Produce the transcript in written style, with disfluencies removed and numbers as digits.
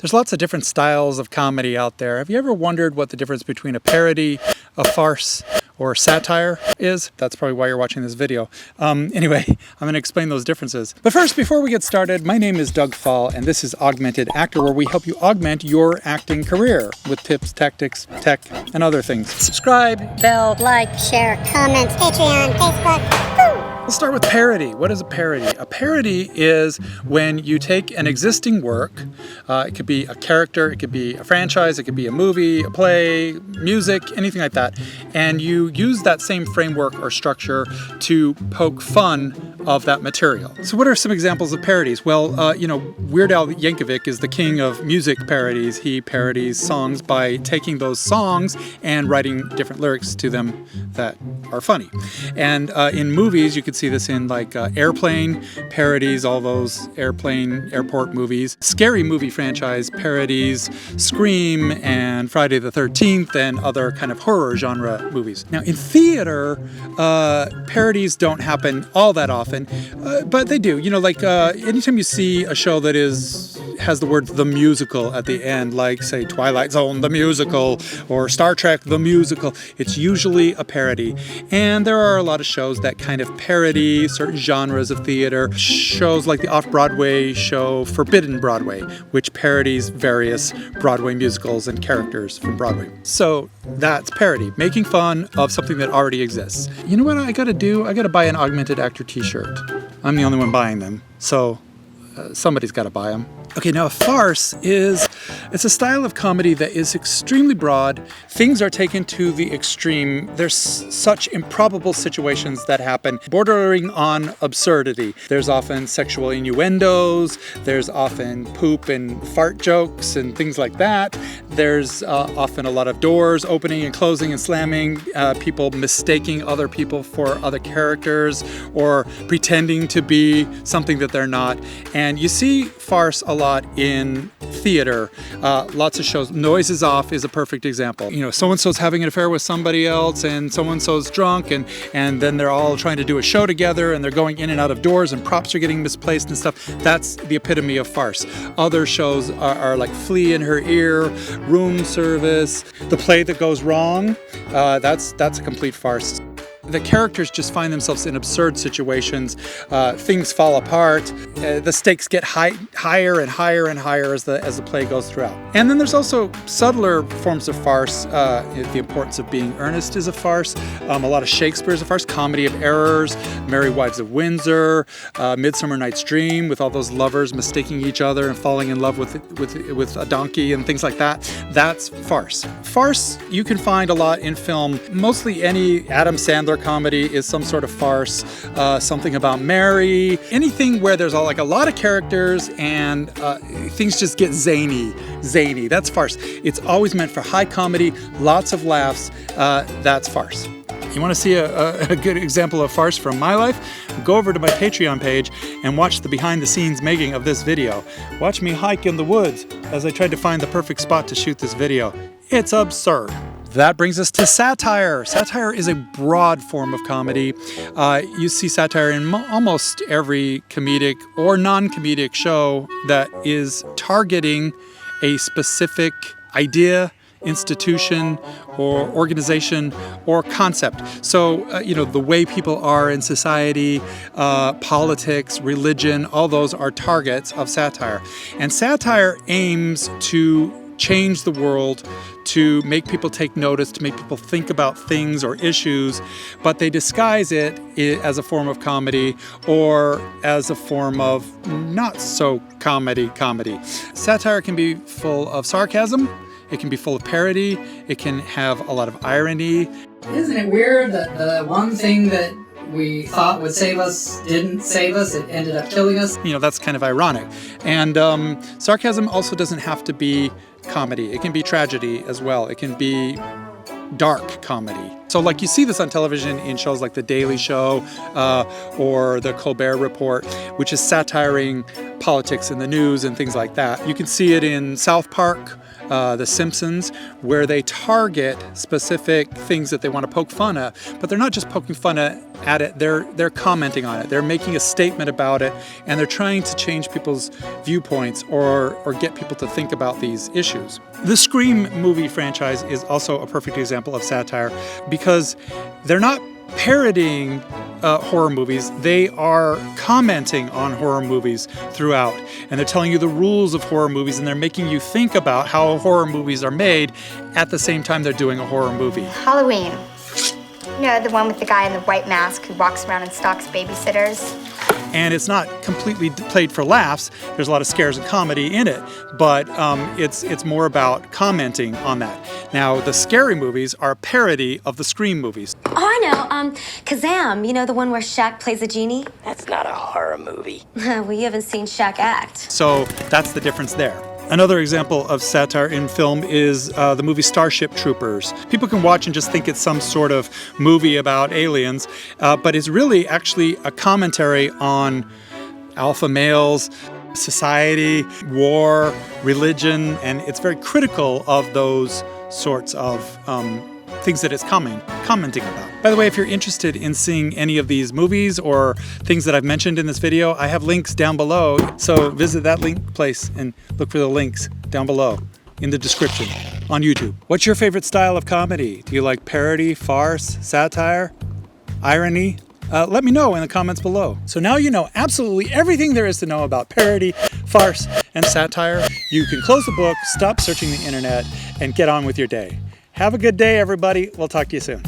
There's lots of different styles of comedy out there. Have you ever wondered what the difference between a parody, a farce, or satire is? That's probably why you're watching this video. Anyway, I'm going to explain those differences. But first, before we get started, my name is Doug Fahl, and this is Augmented Actor, where we help you augment your acting career with tips, tactics, tech, and other things. Subscribe, bell, like, share, comment, Patreon, Facebook. Woo! Let's start with parody. What is a parody? A parody is when you take an existing work, it could be a character, it could be a franchise, it could be a movie, a play, music, anything like that, and you use that same framework or structure to poke fun of that material. So what are some examples of parodies? Well, Weird Al Yankovic is the king of music parodies. He parodies songs by taking those songs and writing different lyrics to them that are funny. And in movies, you could see this in like Airplane parodies, all those airport movies. Scary movie franchise parodies Scream and Friday the 13th and other kind of horror genre movies. Now in theater, parodies don't happen all that often, but they do. Anytime you see a show that has the word "the musical" at the end, like say Twilight Zone the musical or Star Trek the musical, it's usually a parody. And there are a lot of shows that kind of parody certain genres of theater. Shows like the off-Broadway show Forbidden Broadway, which parodies various Broadway musicals and characters from Broadway. So that's parody, making fun of something that already exists. You know what I gotta do? I gotta buy an Augmented Actor t-shirt. I'm the only one buying them, so somebody's gotta buy them. Okay, now a farce it's a style of comedy that is extremely broad. Things are taken to the extreme. There's such improbable situations that happen, bordering on absurdity. There's often sexual innuendos, there's often poop and fart jokes and things like that. There's often a lot of doors opening and closing and slamming, people mistaking other people for other characters or pretending to be something that they're not. And you see farce a lot in theater. Lots of shows. Noise is Off is a perfect example. So-and-so's having an affair with somebody else and so-and-so's drunk and then they're all trying to do a show together and they're going in and out of doors and props are getting misplaced and stuff. That's the epitome of farce. Other shows are like Flea in Her Ear, Room Service, The Play That Goes Wrong. That's a complete farce. The characters just find themselves in absurd situations. Things fall apart. The stakes get higher and higher and higher as the play goes throughout. And then there's also subtler forms of farce. The Importance of Being Earnest is a farce. A lot of Shakespeare is a farce. Comedy of Errors, Merry Wives of Windsor, Midsummer Night's Dream, with all those lovers mistaking each other and falling in love with a donkey and things like that. That's farce. Farce you can find a lot in film. Mostly any Adam Sandler comedy is some sort of farce. Something About Mary, anything where there's a lot of characters and things just get zany. That's farce. It's always meant for high comedy, lots of laughs. That's farce. You want to see a good example of farce from my life? Go over to my Patreon page and watch the behind-the-scenes making of this video. Watch me hike in the woods as I tried to find the perfect spot to shoot this video. It's absurd. That brings us to satire. Satire is a broad form of comedy. You see satire in almost every comedic or non-comedic show that is targeting a specific idea, institution, or organization or concept. So, the way people are in society, politics, religion, all those are targets of satire. And satire aims to change the world, to make people take notice, to make people think about things or issues, but they disguise it as a form of comedy or as a form of not so comedy. Satire can be full of sarcasm, it can be full of parody, it can have a lot of irony. Isn't it weird that the one thing that we thought would save us didn't save us, it ended up killing us? That's kind of ironic. And sarcasm also doesn't have to be comedy. It can be tragedy as well. It can be dark comedy. So like you see this on television in shows like The Daily Show or The Colbert Report, which is satiring politics in the news and things like that. You can see it in South Park. The Simpsons, where they target specific things that they want to poke fun at, but they're not just poking fun at it, they're commenting on it. They're making a statement about it, and they're trying to change people's viewpoints or get people to think about these issues. The Scream movie franchise is also a perfect example of satire because they're not parodying horror movies, they are commenting on horror movies throughout. And they're telling you the rules of horror movies, and they're making you think about how horror movies are made at the same time they're doing a horror movie. Halloween. You know, the one with the guy in the white mask who walks around and stalks babysitters. And it's not completely played for laughs. There's a lot of scares and comedy in it, but it's more about commenting on that. Now, the scary movies are a parody of the Scream movies. Oh, I know. Kazam, you know, the one where Shaq plays a genie? That's not a horror movie. Well, you haven't seen Shaq act. So that's the difference there. Another example of satire in film is the movie Starship Troopers. People can watch and just think it's some sort of movie about aliens, but it's really actually a commentary on alpha males, society, war, religion, and it's very critical of those sorts of things that it's commenting about. By the way, if you're interested in seeing any of these movies or things that I've mentioned in this video, I have links down below. So visit that link place and look for the links down below in the description on YouTube. What's your favorite style of comedy? Do you like parody, farce, satire, irony? Let me know in the comments below. So now you know absolutely everything there is to know about parody, farce, and satire. You can close the book, stop searching the internet, and get on with your day. Have a good day, everybody. We'll talk to you soon.